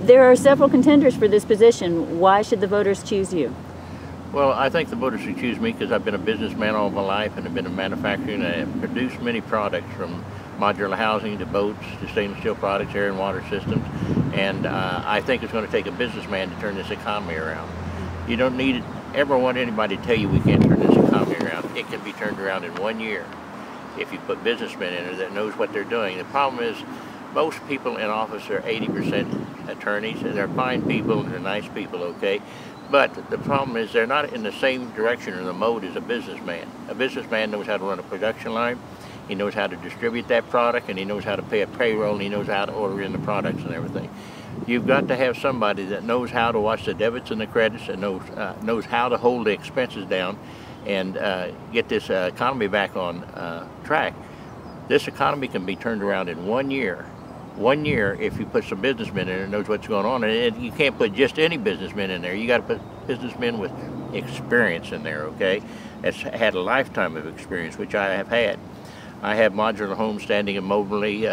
There are several contenders for this position. Why should the voters choose you? Well, I think the voters should choose me because I've been a businessman all my life and I've been in manufacturing and I've produced many products from modular housing to boats to stainless steel products, air and water systems. And I think it's going to take a businessman to turn this economy around. You don't need ever want anybody to tell you we can't turn this economy around. It can be turned around in 1 year if you put businessmen in there that knows what they're doing. The problem is most people in office are 80% attorneys, and they're fine people and they're nice people, okay? But the problem is they're not in the same direction or the mode as a businessman. A businessman knows how to run a production line, he knows how to distribute that product, and he knows how to pay a payroll, and he knows how to order in the products and everything. You've got to have somebody that knows how to watch the debits and the credits and knows how to hold the expenses down and get this economy back on track. This economy can be turned around in 1 year. 1 year if you put some businessmen in there that knows what's going on. And you can't put just any businessmen in there. You got to put businessmen with experience in there, okay? That's had a lifetime of experience, which I have had. I have modular homes standing in Moberly,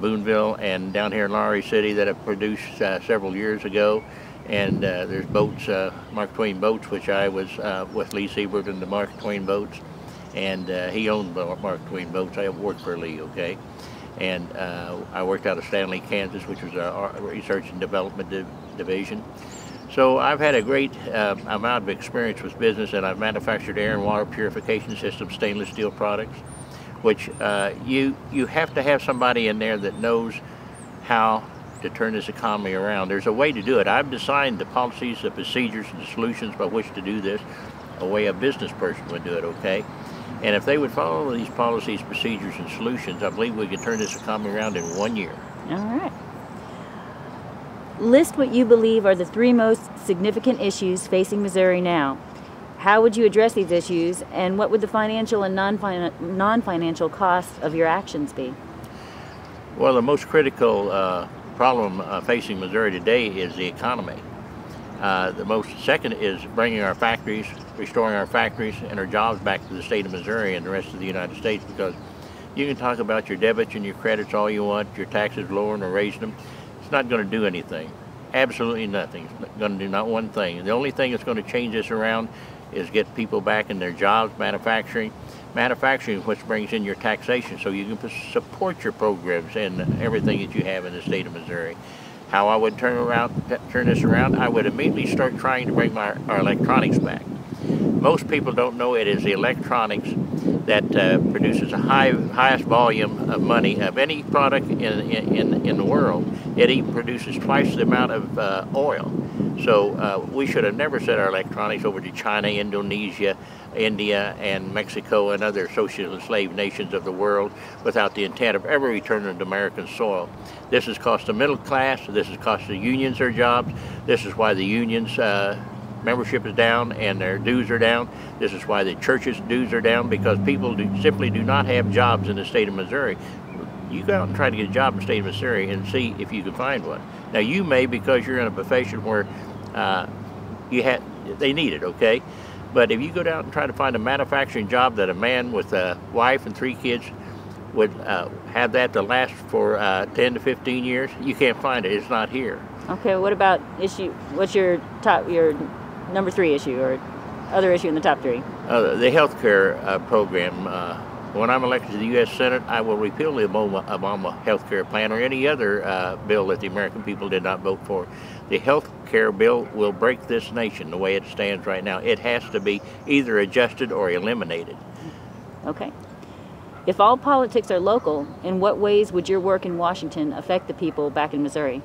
Boonville, and down here in Lowry City that have produced several years ago. And there's boats, Mark Twain Boats, which I was with Lee Siebert and the Mark Twain Boats. And he owned Mark Twain Boats. I worked for Lee, okay? And I worked out of Stanley, Kansas, which was our research and development division. So I've had a great amount of experience with business, and I've manufactured air and water purification systems, stainless steel products, which you have to have somebody in there that knows how to turn this economy around. There's a way to do it. I've designed the policies, the procedures, and the solutions by which to do this, a way a business person would do it, okay? And if they would follow these policies, procedures, and solutions, I believe we could turn this economy around in 1 year. All right. List what you believe are the three most significant issues facing Missouri now. How would you address these issues, and what would the financial and non-financial costs of your actions be? Well, the most critical problem facing Missouri today is the economy. Second is bringing our factories, restoring our factories and our jobs back to the state of Missouri and the rest of the United States, because you can talk about your debits and your credits all you want, your taxes lowering or raising them. It's not going to do anything. Absolutely nothing. It's not going to do not one thing. The only thing that's going to change this around is get people back in their jobs, manufacturing. Manufacturing is what brings in your taxation, so you can support your programs and everything that you have in the state of Missouri. How I would turn this around, I would immediately start trying to bring our electronics back. Most people don't know it is the electronics that produces the highest volume of money of any product in the world. It even produces twice the amount of oil. So we should have never sent our electronics over to China, Indonesia, India, and Mexico, and other socialist slave nations of the world without the intent of ever returning to American soil. This has cost the middle class, this has cost the unions their jobs, this is why the unions membership is down and their dues are down. This is why the churches' dues are down, because people simply do not have jobs in the state of Missouri. You go out and try to get a job in the state of Missouri and see if you can find one. Now you may, because you're in a profession where they need it, okay? But if you go down and try to find a manufacturing job that a man with a wife and 3 kids would have that to last for 10 to 15 years, you can't find it. It's not here. Okay, what about what's your number 3 issue or other issue in the top 3? The health care program. When I'm elected to the U.S. Senate, I will repeal the Obama health care plan or any other bill that the American people did not vote for. The health care bill will break this nation the way it stands right now. It has to be either adjusted or eliminated. Okay. If all politics are local, in what ways would your work in Washington affect the people back in Missouri?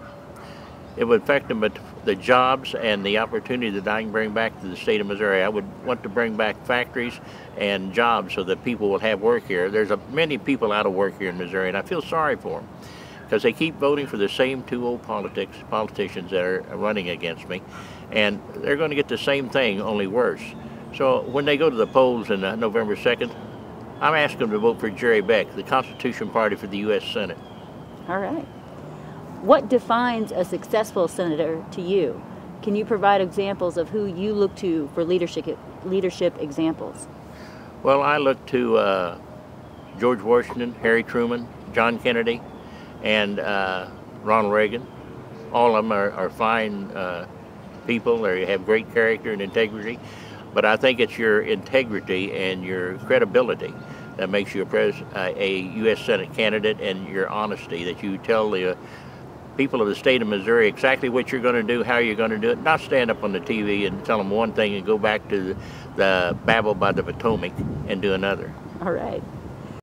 It would affect them, but the jobs and the opportunity that I can bring back to the state of Missouri. I would want to bring back factories and jobs so that people will have work here. There's many people out of work here in Missouri, and I feel sorry for them because they keep voting for the same 2 old politicians that are running against me, and they're going to get the same thing, only worse. So when they go to the polls on November 2nd, I'm asking them to vote for Jerry Beck, the Constitution Party, for the U.S. Senate. All right. What defines a successful senator to you? Can you provide examples of who you look to for leadership examples? Well, I look to George Washington, Harry Truman, John Kennedy, and Ronald Reagan. all of them are fine people. They have great character and integrity. But I think it's your integrity and your credibility that makes you a U.S. Senate candidate, and your honesty, that you tell the people of the state of Missouri exactly what you're going to do, how you're going to do it, not stand up on the TV and tell them one thing and go back to the babble by the Potomac and do another. All right.